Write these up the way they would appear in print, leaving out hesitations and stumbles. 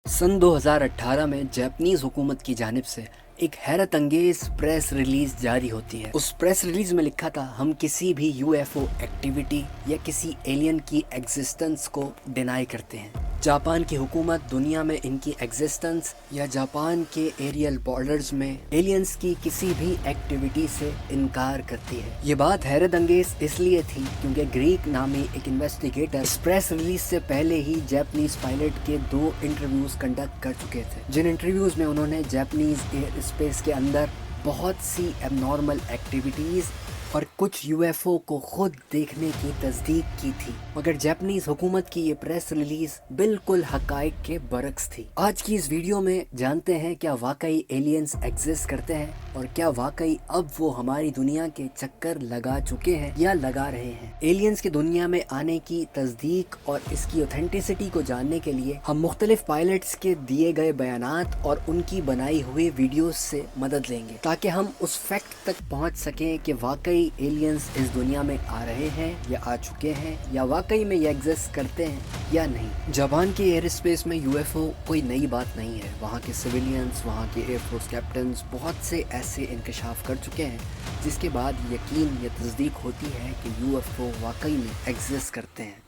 सन 2018 में जापानीज हुकूमत की जानिब से एक हैरत अंगेज प्रेस रिलीज जारी होती है। उस प्रेस रिलीज में लिखा था, हम किसी भी यूएफओ एक्टिविटी या किसी एलियन की एग्जिस्टेंस को डिनाई करते हैं। जापान की हुकूमत दुनिया में इनकी एग्जिस्टेंस या जापान के एरियल बॉर्डर्स में एलियंस की किसी भी एक्टिविटी से इनकार करती है। ये बात हैरत अंगेज इसलिए थी क्योंकि ग्रीक नामी एक इन्वेस्टिगेटर इस प्रेस रिलीज से पहले ही जापानीज पायलट के 2 इंटरव्यूज कंडक्ट कर चुके थे, जिन इंटरव्यूज में उन्होंने जापानीज एयर स्पेस के अंदर बहुत सी एबनॉर्मल एक्टिविटीज और कुछ यूएफओ को खुद देखने की तस्दीक की थी। मगर जापानीज हुकूमत की ये प्रेस रिलीज बिल्कुल हकाइक के बरक्स थी। आज की इस वीडियो में जानते हैं क्या वाकई एलियंस एग्जिस्ट करते हैं और क्या वाकई अब वो हमारी दुनिया के चक्कर लगा चुके हैं या लगा रहे हैं। एलियंस की दुनिया में आने की तस्दीक और इसकी ऑथेंटिसिटी को जानने के लिए हम मुख्तलिफ पायलट्स के दिए गए बयानात और उनकी बनाई हुई वीडियोस से मदद लेंगे ताकि हम उस फैक्ट तक पहुंच सकें कि वाकई एलियंस इस दुनिया में आ रहे हैं या आ चुके हैं या वाकई में ये एग्जिस्ट करते हैं या नहीं। जापान के एयर स्पेस में यूएफओ कोई नई बात नहीं है। वहाँ के सिविलियंस, वहाँ के एयरफोर्स कैप्टन्स बहुत से ऐसे इंकशाफ कर चुके हैं जिसके बाद यकीन या तस्दीक होती है कि यूएफओ वाकई में एग्जिस्ट करते हैं।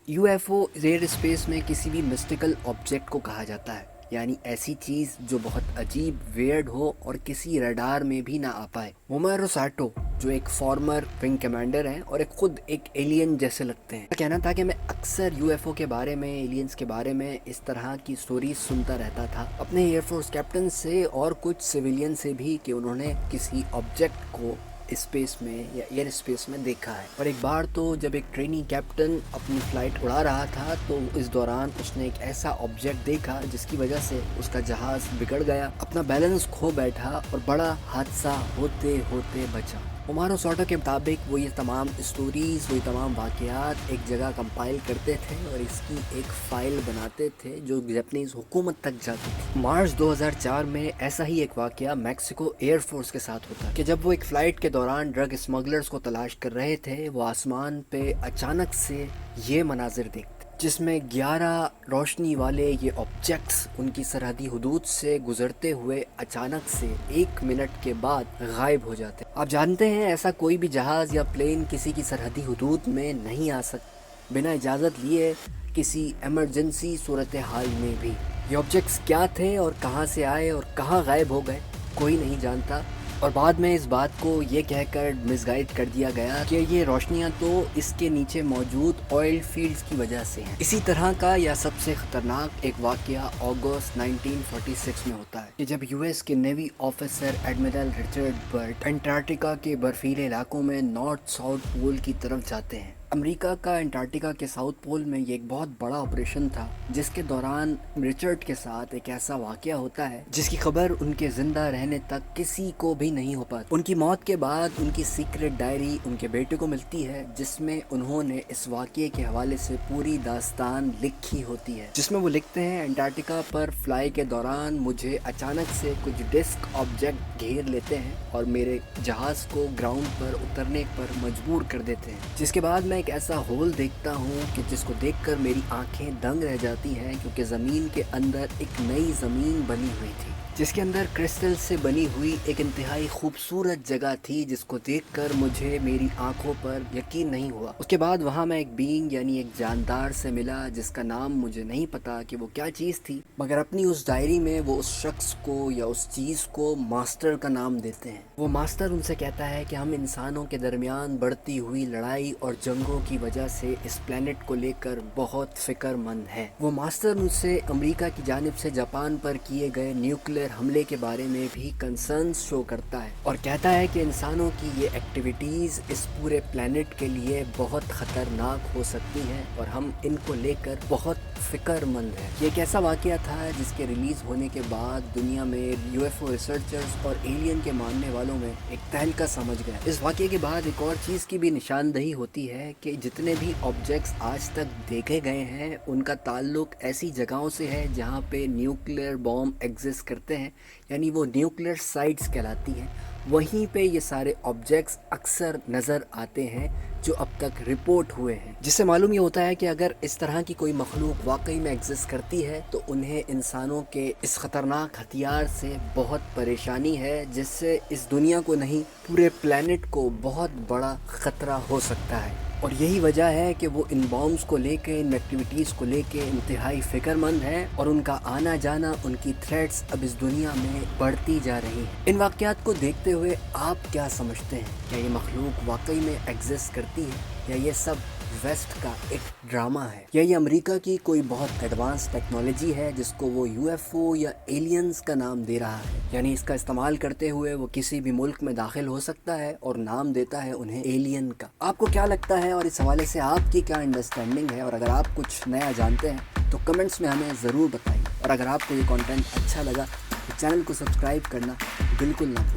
यूएफओ एयर स्पेस में किसी भी मिस्टिकल ऑब्जेक्ट को कहा जाता है, यानी ऐसी चीज जो बहुत अजीब, वियर्ड हो और किसी रडार में भी ना आ पाए। मोमारो साटो जो एक फॉर्मर विंग कमांडर हैं और एक खुद एक एलियन जैसे लगते हैं, कहना था कि मैं अक्सर यूएफओ के बारे में, एलियंस के बारे में इस तरह की स्टोरीज सुनता रहता था अपने एयरफोर्स कैप्टन से और कुछ सिविलियन से भी कि उन्होंने किसी ऑब्जेक्ट को स्पेस में या एयर स्पेस में देखा है। और एक बार तो जब एक ट्रेनी कैप्टन अपनी फ्लाइट उड़ा रहा था तो इस दौरान उसने एक ऐसा ऑब्जेक्ट देखा जिसकी वजह से उसका जहाज बिगड़ गया, अपना बैलेंस खो बैठा और बड़ा हादसा होते होते बचा। मोमारो साटो के मुताबिक वो ये तमाम स्टोरीज, वो ये तमाम वाक़यात एक जगह कंपाइल करते थे और इसकी एक फ़ाइल बनाते थे जो जापानीज़ हुकूमत तक जाती थी। मार्च 2004 में ऐसा ही एक वाक़या मैक्सिको एयरफोर्स के साथ होता कि जब वो एक फ़्लाइट के दौरान ड्रग स्मगलर्स को तलाश कर रहे थे, वो आसमान पे अचानक से ये मनाजिर देखते जिसमें 11 रोशनी वाले ये ऑब्जेक्ट्स उनकी सरहदी हुदूद से गुजरते हुए अचानक से 1 मिनट के बाद गायब हो जाते। आप जानते हैं ऐसा कोई भी जहाज़ या प्लेन किसी की सरहदी हुदूद में नहीं आ सकता बिना इजाज़त लिए किसी इमरजेंसी सूरत हाल में भी। ये ऑब्जेक्ट्स क्या थे और कहाँ से आए और कहाँ गायब हो गए कोई नहीं जानता, और बाद में इस बात को ये कहकर मिसगाइड कर दिया गया कि ये रोशनियां तो इसके नीचे मौजूद ऑयल फील्ड्स की वजह से हैं। इसी तरह का या सबसे खतरनाक एक वाकया अगस्त 1946 में होता है कि जब यूएस के navy officer admiral Richard Byrd Antarctica के बर्फीले इलाकों में नॉर्थ साउथ पोल की तरफ जाते हैं। अमेरिका का अंटार्कटिका के साउथ पोल में ये एक बहुत बड़ा ऑपरेशन था जिसके दौरान रिचर्ड के साथ एक ऐसा वाकया होता है जिसकी खबर उनके जिंदा रहने तक किसी को भी नहीं हो पाती। उनकी मौत के बाद उनकी सीक्रेट डायरी उनके बेटे को मिलती है जिसमें उन्होंने इस वाकये के हवाले से पूरी दास्तान लिखी होती है, जिसमें वो लिखते हैं, अंटार्कटिका पर फ्लाई के दौरान मुझे अचानक से कुछ डिस्क ऑब्जेक्ट घेर लेते हैं और मेरे जहाज को ग्राउंड पर उतरने पर मजबूर कर देते हैं, जिसके बाद मैं एक ऐसा होल देखता हूँ कि जिसको देखकर मेरी आंखें दंग रह जाती हैं क्योंकि ज़मीन के अंदर एक नई ज़मीन बनी हुई थी जिसके अंदर क्रिस्टल से बनी हुई एक इंतहाई खूबसूरत जगह थी जिसको देखकर मुझे मेरी आंखों पर यकीन नहीं हुआ। उसके बाद वहाँ मैं एक बीइंग यानी एक जानदार से मिला जिसका नाम मुझे नहीं पता कि वो क्या चीज़ थी, मगर अपनी उस डायरी में वो उस शख्स को या उस चीज़ को मास्टर का नाम देते हैं। वो मास्टर उनसे कहता है कि हम इंसानों के दरमियान बढ़ती हुई लड़ाई और जंगों की वजह से इस प्लेनेट को लेकर बहुत फिक्रमंद है। वो मास्टर उनसे अमेरिका की जानिब से जापान पर किए गए न्यूक्लियर हमले के बारे में भी कंसर्न शो करता है और कहता है कि इंसानों की ये एक्टिविटीज इस पूरे प्लेनेट के लिए बहुत खतरनाक हो सकती हैं और हम इनको लेकर बहुत फिक्रमंद है। ये एक ऐसा वाकया था जिसके रिलीज होने के बाद दुनिया में यूएफओ रिसर्चर्स और एलियन के मानने वालों में एक तहलका समझ गया। इस वाकये के बाद एक और चीज़ की भी निशानदही होती है कि जितने भी ऑब्जेक्ट्स आज तक देखे गए हैं उनका ताल्लुक ऐसी जगहों से है जहाँ पे न्यूक्लियर बॉम्ब एग्जिस्ट करते हैं, यानी वो न्यूक्लियर साइट्स कहलाती हैं। वहीं पे ये सारे ऑब्जेक्ट्स अक्सर नज़र आते हैं जो अब तक रिपोर्ट हुए हैं, जिससे मालूम ये होता है कि अगर इस तरह की कोई मखलूक वाकई में एग्जिस्ट करती है तो उन्हें इंसानों के इस ख़तरनाक हथियार से बहुत परेशानी है, जिससे इस दुनिया को नहीं पूरे प्लेनेट को बहुत बड़ा ख़तरा हो सकता है। और यही वजह है कि वो इन बॉम्ब्स को लेके, इन एक्टिविटीज़ को लेके इंतहाई फ़िक्रमंद है और उनका आना जाना, उनकी थ्रेट्स अब इस दुनिया में बढ़ती जा रही हैं। इन वाक़यात को देखते हुए आप क्या समझते हैं? क्या ये मखलूक वाकई में एग्जिस्ट करती है या ये सब वेस्ट का एक ड्रामा है, या ये अमेरिका की कोई बहुत एडवांस टेक्नोलॉजी है जिसको वो यूएफओ या एलियंस का नाम दे रहा है? यानी इसका इस्तेमाल करते हुए वो किसी भी मुल्क में दाखिल हो सकता है और नाम देता है उन्हें एलियन का। आपको क्या लगता है और इस हवाले से आपकी क्या अंडरस्टैंडिंग है? और अगर आप कुछ नया जानते हैं तो कमेंट्स में हमें ज़रूर बताइए। और अगर आपको ये कंटेंट अच्छा लगा तो चैनल को सब्सक्राइब करना बिल्कुल ना भूलें।